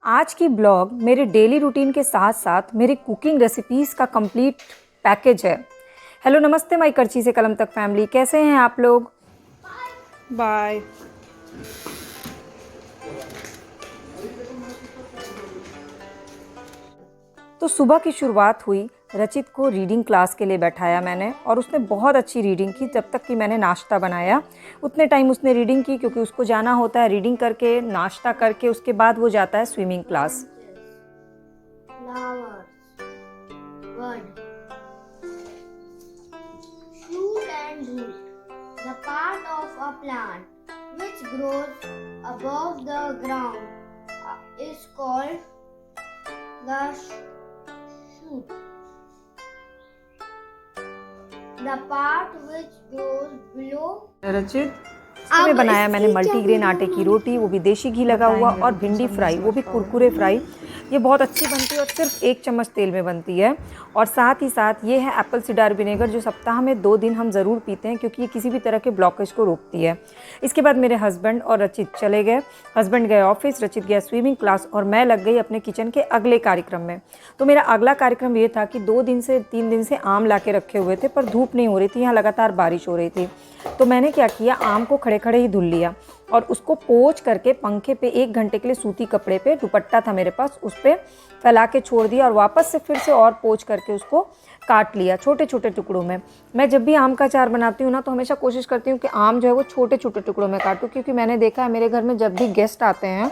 आज की ब्लॉग मेरे डेली रूटीन के साथ साथ मेरी कुकिंग रेसिपीज़ का कंप्लीट पैकेज है। हेलो नमस्ते माई करची से कलम तक फैमिली, कैसे हैं आप लोग? बाय। तो सुबह की शुरुआत हुई, रचित को रीडिंग क्लास के लिए बैठाया मैंने और उसने बहुत अच्छी रीडिंग की। जब तक कि मैंने नाश्ता बनाया उतने टाइम उसने रीडिंग की, क्योंकि उसको जाना होता है रीडिंग करके, नाश्ता करके उसके बाद वो जाता है swimming class. Shoot and root, the part of a plant which grows above the ground is called the shoot. The part which grows below. रचित, इसमें बनाया मैंने मल्टीग्रेन आटे की रोटी, वो भी देसी घी लगा हुआ, और भिंडी फ्राई, वो भी कुरकुरे फ्राई। ये बहुत अच्छी बनती है और सिर्फ 1 चम्मच तेल में बनती है। और साथ ही साथ ये है एप्पल सिडार विनेगर, जो सप्ताह में 2 दिन हम ज़रूर पीते हैं, क्योंकि ये किसी भी तरह के ब्लॉकेज को रोकती है। इसके बाद मेरे हस्बैंड और रचित चले गए। हस्बैंड गए ऑफिस, रचित गया स्विमिंग क्लास, और मैं लग गई अपने किचन के अगले कार्यक्रम में। तो मेरा अगला कार्यक्रम ये था कि 3 दिन से आम ला के रखे हुए थे, पर धूप नहीं हो रही थी, यहाँ लगातार बारिश हो रही थी। तो मैंने क्या किया, आम को खड़े खड़े ही धुल लिया और उसको पोंछ करके पंखे पे 1 घंटे के लिए सूती कपड़े पे, दुपट्टा था मेरे पास, उस पर फैला के छोड़ दिया, और वापस से फिर से और पोंछ करके उसको काट लिया छोटे छोटे टुकड़ों में। मैं जब भी आम का अचार बनाती हूँ ना, तो हमेशा कोशिश करती हूँ कि आम जो है वो छोटे छोटे टुकड़ों में काटूँ, क्योंकि मैंने देखा है मेरे घर में जब भी गेस्ट आते हैं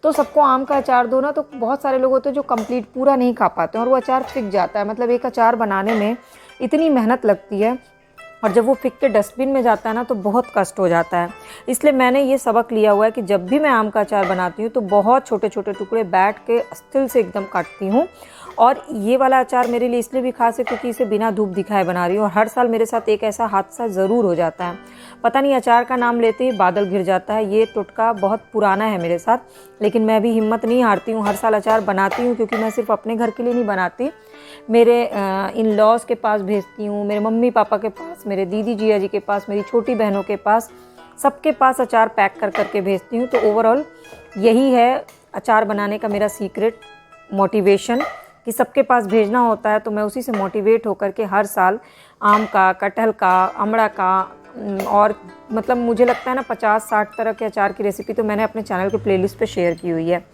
तो सबको आम का अचार दो ना, तो बहुत सारे लोग होते हैं जो कंप्लीट पूरा नहीं खा पाते हैं और वो अचार फिक जाता है। मतलब एक अचार बनाने में इतनी मेहनत लगती है, और जब वो फिक के डस्टबिन में जाता है ना, तो बहुत कष्ट हो जाता है। इसलिए मैंने ये सबक लिया हुआ है कि जब भी मैं आम का अचार बनाती हूँ तो बहुत छोटे छोटे टुकड़े बैठ के अस्थिल से एकदम काटती हूँ। और ये वाला अचार मेरे लिए इसलिए भी खास है क्योंकि इसे बिना धूप दिखाए बना रही हूँ, और हर साल मेरे साथ एक ऐसा हादसा ज़रूर हो जाता है। पता नहीं, अचार का नाम लेते ही बादल घिर जाता है। ये टोटका बहुत पुराना है मेरे साथ, लेकिन मैं भी हिम्मत नहीं हारती हूँ, हर साल अचार बनाती हूँ। क्योंकि मैं सिर्फ अपने घर के लिए नहीं बनाती, मेरे इन लॉज के पास भेजती हूँ, मेरे मम्मी पापा के पास, मेरे दीदी जिया जी के पास, मेरी छोटी बहनों के पास, सबके पास अचार पैक कर करके भेजती हूँ। तो ओवरऑल यही है अचार बनाने का मेरा सीक्रेट मोटिवेशन, कि सबके पास भेजना होता है। तो मैं उसी से मोटिवेट होकर के हर साल आम का, कटहल का, अमड़ा का, और मतलब मुझे लगता है ना 50-60 तरह के अचार की रेसिपी तो मैंने अपने चैनल के प्लेलिस्ट पे शेयर की हुई है।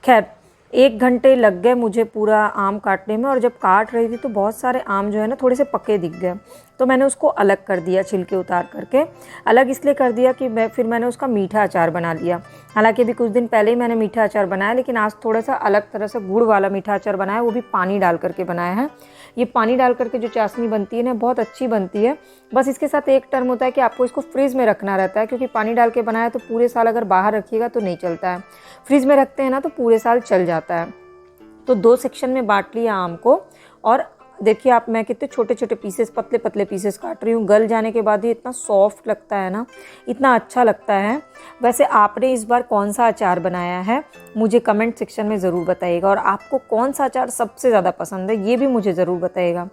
खैर, 1 घंटे लग गए मुझे पूरा आम काटने में, और जब काट रही थी तो बहुत सारे आम जो है ना थोड़े से पके दिख गए, तो मैंने उसको अलग कर दिया, छिलके उतार करके। अलग इसलिए कर दिया कि फिर मैंने उसका मीठा अचार बना लिया। हालांकि अभी कुछ दिन पहले ही मैंने मीठा अचार बनाया, लेकिन आज थोड़ा सा अलग तरह से गुड़ वाला मीठा अचार बनाया, वो भी पानी डाल करके बनाया है। ये पानी डाल करके जो चाशनी बनती है ना, बहुत अच्छी बनती है। बस इसके साथ एक टर्म होता है कि आपको इसको फ्रिज में रखना रहता है, क्योंकि पानी डाल के बनाया तो पूरे साल अगर बाहर रखिएगा तो नहीं चलता है, फ्रिज में रखते हैं ना तो पूरे साल चल जाता है। तो 2 सेक्शन में बांट लिया आम को, और देखिए आप, मैं कितने छोटे छोटे पीसेस, पतले पतले पीसेस काट रही हूँ। गल जाने के बाद ही इतना सॉफ्ट लगता है ना, इतना अच्छा लगता है। वैसे आपने इस बार कौन सा अचार बनाया है मुझे कमेंट सेक्शन में ज़रूर बताइएगा, और आपको कौन सा अचार सबसे ज़्यादा पसंद है ये भी मुझे ज़रूर बताइएगा।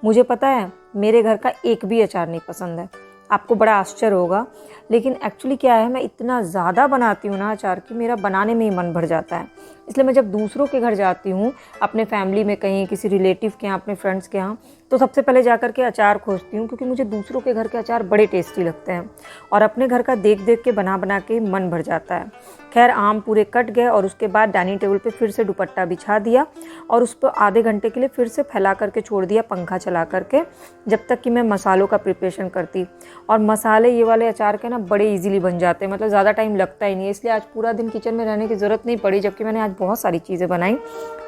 मुझे पता है मेरे घर का एक भी अचार नहीं पसंद है, आपको बड़ा आश्चर्य होगा, लेकिन एक्चुअली क्या है, मैं इतना ज़्यादा बनाती हूँ ना अचार की, मेरा बनाने में ही मन भर जाता है। इसलिए मैं जब दूसरों के घर जाती हूँ, अपने फैमिली में कहीं, किसी रिलेटिव के यहाँ, अपने फ्रेंड्स के यहाँ, तो सबसे पहले जा कर के अचार खोजती हूँ, क्योंकि मुझे दूसरों के घर के अचार बड़े टेस्टी लगते हैं, और अपने घर का देख देख के बना बना के मन भर जाता है। खैर, आम पूरे कट गए, और उसके बाद डाइनिंग टेबल पे फिर से दुपट्टा बिछा दिया, और उस पर आधे घंटे के लिए फिर से फैला करके छोड़ दिया, पंखा चला करके, जब तक कि मैं मसालों का प्रिपरेशन करती। और मसाले ये वाले अचार के ना बड़े इजीली बन जाते हैं, मतलब ज़्यादा टाइम लगता ही नहीं है, इसलिए आज पूरा दिन किचन में रहने की ज़रूरत नहीं पड़ी, जबकि मैंने आज बहुत सारी चीज़ें बनाई।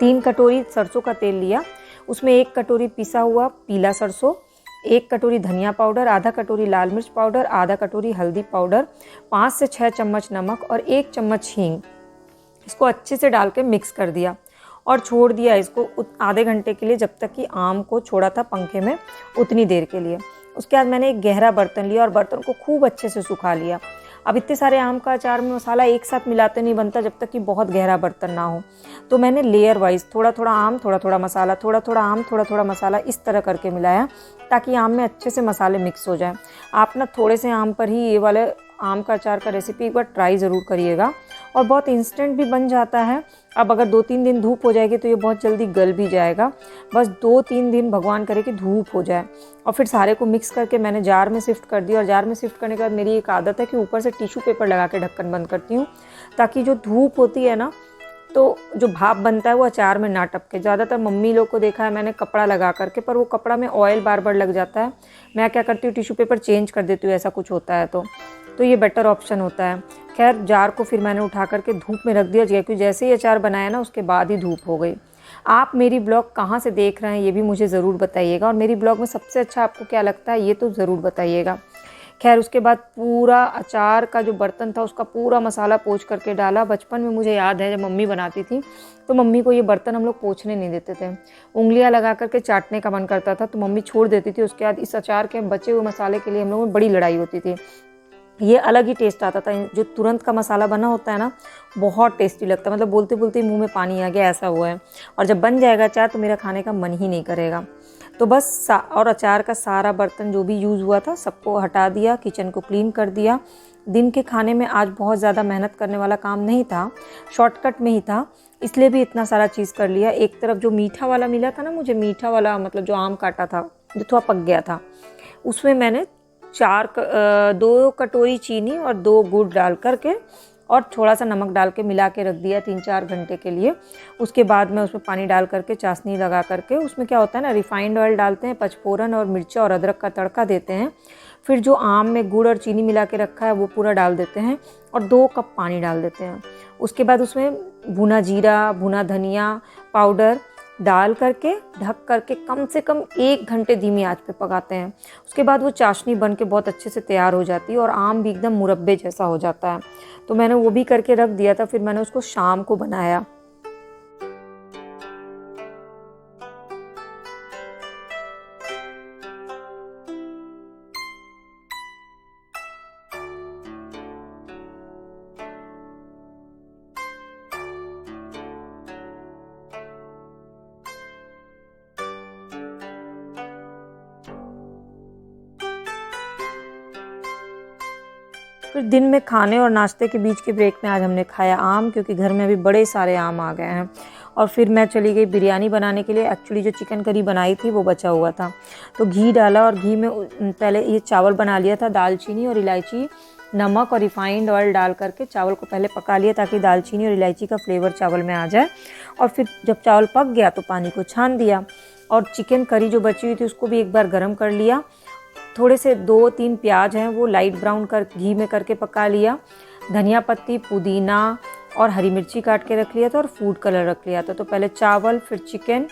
3 कटोरी सरसों का तेल लिया, उसमें 1 कटोरी पिसा हुआ पीला सरसों, 1 कटोरी धनिया पाउडर, आधा कटोरी लाल मिर्च पाउडर, आधा कटोरी हल्दी पाउडर, 5 से 6 चम्मच नमक और 1 चम्मच हींग, इसको अच्छे से डाल के मिक्स कर दिया और छोड़ दिया इसको आधे घंटे के लिए, जब तक कि आम को छोड़ा था पंखे में उतनी देर के लिए। उसके बाद मैंने एक गहरा बर्तन लिया और बर्तन को खूब अच्छे से सुखा लिया। अब इतने सारे आम का अचार में मसाला एक साथ मिलाते नहीं बनता जब तक कि बहुत गहरा बर्तन ना हो, तो मैंने लेयर वाइज थोड़ा थोड़ा आम, थोड़ा थोड़ा मसाला, थोड़ा थोड़ा आम, थोड़ा थोड़ा मसाला, इस तरह करके मिलाया ताकि आम में अच्छे से मसाले मिक्स हो जाए। आप ना थोड़े से आम पर ही ये वाले आम का अचार का रेसिपी एक बार ट्राई ज़रूर करिएगा, और बहुत इंस्टेंट भी बन जाता है अब अगर 2-3 दिन धूप हो जाएगी तो ये बहुत जल्दी गल भी जाएगा। बस 2-3 दिन भगवान करे कि धूप हो जाए। और फिर सारे को मिक्स करके मैंने जार में शिफ्ट कर दिया। और जार में शिफ्ट करने के बाद मेरी एक आदत है कि ऊपर से टिश्यू पेपर लगा के ढक्कन बंद करती हूँ, ताकि जो धूप होती है ना, तो जो भाप बनता है वो अचार में ना टपके। ज़्यादातर मम्मी लोग को देखा है मैंने कपड़ा लगा करके, पर वो कपड़ा में ऑयल बार बार लग जाता है। मैं क्या करती हूँ, टिश्यू पेपर चेंज कर देती हूँ, ऐसा कुछ होता है तो ये बेटर ऑप्शन होता है। खैर, जार को फिर मैंने उठा करके धूप में रख दिया, क्योंकि जैसे ही अचार बनाया ना उसके बाद ही धूप हो गई। आप मेरी ब्लॉग कहाँ से देख रहे हैं ये भी मुझे ज़रूर बताइएगा, और मेरी ब्लॉग में सबसे अच्छा आपको क्या लगता है ये तो ज़रूर बताइएगा। खैर, उसके बाद पूरा अचार का जो बर्तन था उसका पूरा मसाला पोंछ करके डाला। बचपन में मुझे याद है जब मम्मी बनाती थी तो मम्मी को ये बर्तन हम लोग पोंछने नहीं देते थे, उंगलियां लगा करके चाटने का मन करता था तो मम्मी छोड़ देती थी। उसके बाद इस अचार के बचे हुए मसाले के लिए हम लोगों में बड़ी लड़ाई होती थी। ये अलग ही टेस्ट आता था, जो तुरंत का मसाला बना होता है ना, बहुत टेस्टी लगता है। मतलब बोलते बोलते मुंह में पानी आ गया, ऐसा हुआ है। और जब बन जाएगा अचार तो मेरा खाने का मन ही नहीं करेगा। तो बस और अचार का सारा बर्तन जो भी यूज़ हुआ था सबको हटा दिया, किचन को क्लीन कर दिया। दिन के खाने में आज बहुत ज़्यादा मेहनत करने वाला काम नहीं था, शॉर्टकट में ही था, इसलिए भी इतना सारा चीज़ कर लिया। एक तरफ जो मीठा वाला मिला था ना मुझे, मीठा वाला मतलब जो आम काटा था जो थोड़ा पक गया था, उसमें मैंने 2 कटोरी चीनी और 2 गुड़ डाल करके और थोड़ा सा नमक डाल के मिला के रख दिया 3-4 घंटे के लिए। उसके बाद मैं उसमें पानी डाल करके चाशनी लगा करके, उसमें क्या होता है ना, रिफाइंड ऑयल डालते हैं, पचफोरन और मिर्चा और अदरक का तड़का देते हैं। फिर जो आम में गुड़ और चीनी मिला के रखा है वो पूरा डाल देते हैं और 2 कप पानी डाल देते हैं। उसके बाद उसमें भुना जीरा, भुना धनिया पाउडर डाल करके ढक करके कम से कम 1 घंटे धीमी आंच पे पकाते हैं। उसके बाद वो चाशनी बन के बहुत अच्छे से तैयार हो जाती है और आम भी एकदम मुरब्बे जैसा हो जाता है। तो मैंने वो भी करके रख दिया था। फिर मैंने उसको शाम को बनाया। फिर दिन में खाने और नाश्ते के बीच के ब्रेक में आज हमने खाया आम, क्योंकि घर में अभी बड़े सारे आम आ गए हैं। और फिर मैं चली गई बिरयानी बनाने के लिए। एक्चुअली जो चिकन करी बनाई थी वो बचा हुआ था, तो घी डाला और घी में पहले ये चावल बना लिया था, दालचीनी और इलायची, नमक और रिफाइंड ऑयल डाल करके चावल को पहले पका लिया ताकि दालचीनी और इलायची का फ्लेवर चावल में आ जाए। और फिर जब चावल पक गया तो पानी को छान दिया और चिकन करी जो बची हुई थी उसको भी एक बार गर्म कर लिया। थोड़े से 2-3 प्याज हैं वो लाइट ब्राउन कर घी में करके पका लिया। धनिया पत्ती, पुदीना और हरी मिर्ची काट के रख लिया था और फूड कलर रख लिया था। तो पहले चावल, फिर चिकन,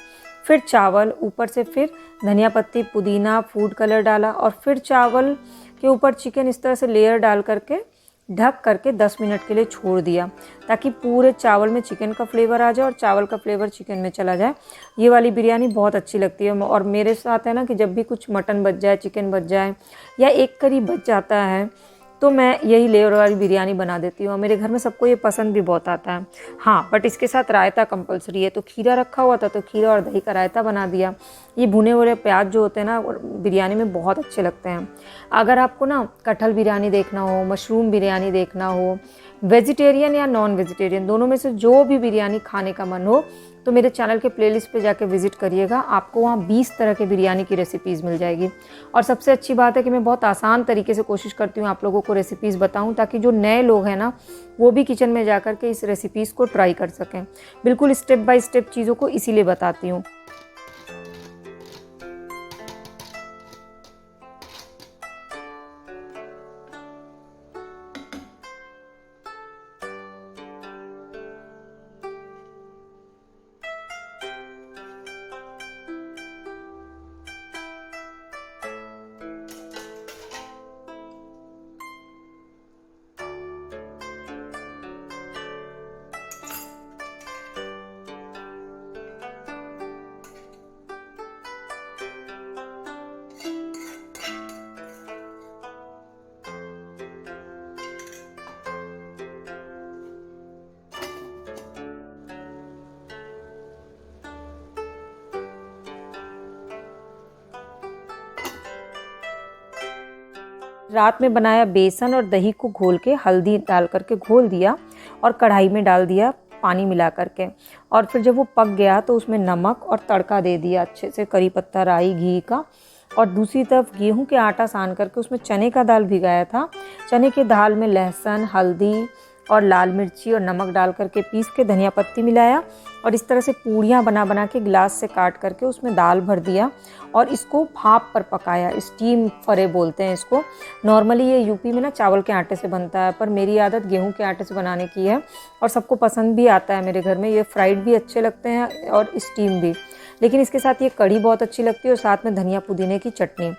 फिर चावल, ऊपर से फिर धनिया पत्ती, पुदीना, फूड कलर डाला और फिर चावल के ऊपर चिकन, इस तरह से लेयर डाल करके ढक करके 10 मिनट के लिए छोड़ दिया ताकि पूरे चावल में चिकन का फ्लेवर आ जाए और चावल का फ्लेवर चिकन में चला जाए। ये वाली बिरयानी बहुत अच्छी लगती है। और मेरे साथ है ना कि जब भी कुछ मटन बच जाए, चिकन बच जाए या एक करी बच जाता है तो मैं यही लेयर वाली बिरयानी बना देती हूँ। मेरे घर में सबको ये पसंद भी बहुत आता है। हाँ, बट इसके साथ रायता कंपलसरी है। तो खीरा रखा हुआ था तो खीरा और दही का रायता बना दिया। ये भुने हुए प्याज जो होते हैं ना बिरयानी में बहुत अच्छे लगते हैं। अगर आपको ना कटहल बिरयानी देखना हो, मशरूम बिरयानी देखना हो, वेजिटेरियन या नॉन वेजिटेरियन दोनों में से जो भी बिरयानी खाने का मन हो तो मेरे चैनल के प्लेलिस्ट पे जाके विजिट करिएगा। आपको वहाँ 20 तरह के बिरयानी की रेसिपीज़ मिल जाएगी। और सबसे अच्छी बात है कि मैं बहुत आसान तरीके से कोशिश करती हूँ आप लोगों को रेसिपीज़ बताऊँ, ताकि जो नए लोग हैं ना वो भी किचन में जा कर के इस रेसिपीज़ को ट्राई कर सकें। बिल्कुल स्टेप बाय स्टेप चीज़ों को इसीलिए बताती हूँ। रात में बनाया बेसन और दही को घोल के हल्दी डाल करके घोल दिया और कढ़ाई में डाल दिया पानी मिला करके। और फिर जब वो पक गया तो उसमें नमक और तड़का दे दिया अच्छे से, करी पत्ता, राई, घी का। और दूसरी तरफ गेहूं के आटा सान करके उसमें चने का दाल भिगाया था। चने के दाल में लहसुन, हल्दी और लाल मिर्ची और नमक डाल करके पीस के धनिया पत्ती मिलाया और इस तरह से पूड़ियाँ बना बना के गिलास से काट करके उसमें दाल भर दिया और इसको भाप पर पकाया। स्टीम फरे बोलते हैं इसको। नॉर्मली ये यूपी में ना चावल के आटे से बनता है, पर मेरी आदत गेहूं के आटे से बनाने की है और सबको पसंद भी आता है मेरे घर में। ये फ्राइड भी अच्छे लगते हैं और स्टीम भी, लेकिन इसके साथ ये कढ़ी बहुत अच्छी लगती है और साथ में धनिया पुदीने की चटनी।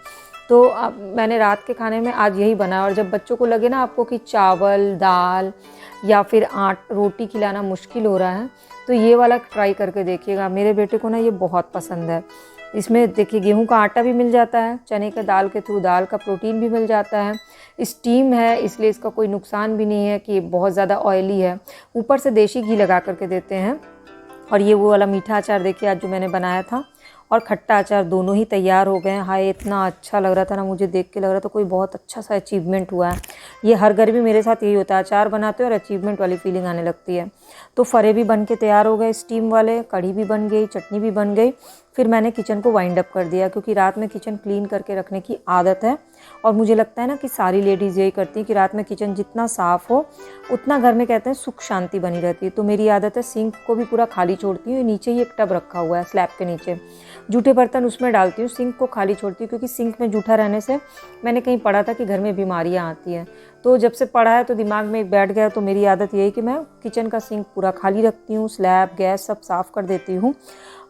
तो अब मैंने रात के खाने में आज यही बनाया। और जब बच्चों को लगे ना आपको कि चावल, दाल या फिर रोटी खिलाना मुश्किल हो रहा है, तो ये वाला ट्राई करके देखिएगा। मेरे बेटे को ना ये बहुत पसंद है। इसमें देखिए गेहूं का आटा भी मिल जाता है, चने के दाल के थ्रू दाल का प्रोटीन भी मिल जाता है, स्टीम है इसलिए इसका कोई नुकसान भी नहीं है कि बहुत ज़्यादा ऑयली है। ऊपर से देसी घी लगा करके देते हैं। और ये वो वाला मीठा अचार देखिए आज जो मैंने बनाया था, और खट्टा अचार दोनों ही तैयार हो गए हैं। हाय इतना अच्छा लग रहा था ना, मुझे देख के लग रहा था कोई बहुत अच्छा सा अचीवमेंट हुआ है। ये हर घर में मेरे साथ यही होता है, अचार बनाते हैं और अचीवमेंट वाली फीलिंग आने लगती है। तो फरे भी बन के तैयार हो गए स्टीम वाले, कढ़ी भी बन गई, चटनी भी बन गई। फिर मैंने किचन को वाइंड अप कर दिया क्योंकि रात में किचन क्लीन करके रखने की आदत है और मुझे लगता है ना कि सारी लेडीज़ यही करती हैं कि रात में किचन जितना साफ़ हो उतना घर में कहते हैं सुख शांति बनी रहती है। तो मेरी आदत है सिंक को भी पूरा खाली छोड़ती हूँ। नीचे ही एक टब रखा हुआ है स्लैब के नीचे, जूठे बर्तन उसमें डालती हूँ, सिंक को खाली छोड़ती हूँ क्योंकि सिंक में जूठा रहने से मैंने कहीं पढ़ा था कि घर में बीमारियाँ आती हैं। तो जब से पढ़ा है तो दिमाग में एक बैठ गया। तो मेरी आदत यही कि मैं किचन का सिंक पूरा खाली रखती हूँ, स्लैब, गैस सब साफ़ कर देती हूँ।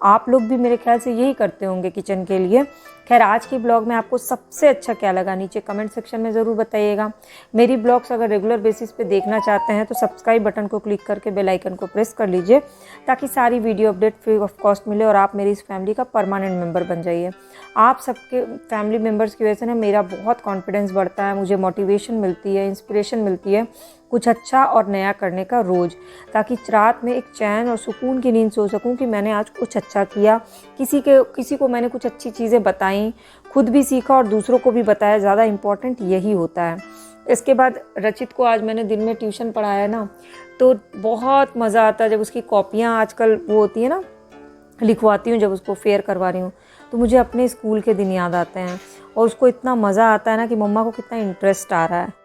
आप लोग भी मेरे ख्याल से यही करते होंगे किचन के लिए। खैर आज की ब्लॉग में आपको सबसे अच्छा क्या लगा नीचे कमेंट सेक्शन में ज़रूर बताइएगा। मेरी ब्लॉग्स अगर रेगुलर बेसिस पे देखना चाहते हैं तो सब्सक्राइब बटन को क्लिक करके बेल आइकन को प्रेस कर लीजिए ताकि सारी video update free of cost मिले और आप मेरी इस फैमिली का परमानेंट मेंबर बन जाइए। आप सबके फैमिली मेम्बर्स की वजह से ना मेरा बहुत कॉन्फिडेंस बढ़ता है, मुझे मोटिवेशन मिलती है, इंस्पिरेशन मिलती है कुछ अच्छा और नया करने का रोज़, ताकि रात में एक चैन और सुकून की नींद सो सकूं कि मैंने आज कुछ अच्छा किया, किसी को मैंने कुछ अच्छी चीज़ें बताई, खुद भी सीखा और दूसरों को भी बताया। ज़्यादा इम्पॉर्टेंट यही होता है। इसके बाद रचित को आज मैंने दिन में ट्यूशन पढ़ाया ना, तो बहुत मज़ा आता है जब उसकी कॉपियाँ आजकल वो होती है ना लिखवाती हूँ, जब उसको फेयर करवा रही हूँ तो मुझे अपने स्कूल के दिन याद आते हैं और उसको इतना मज़ा आता है ना कि मम्मा को कितना इंटरेस्ट आ रहा है।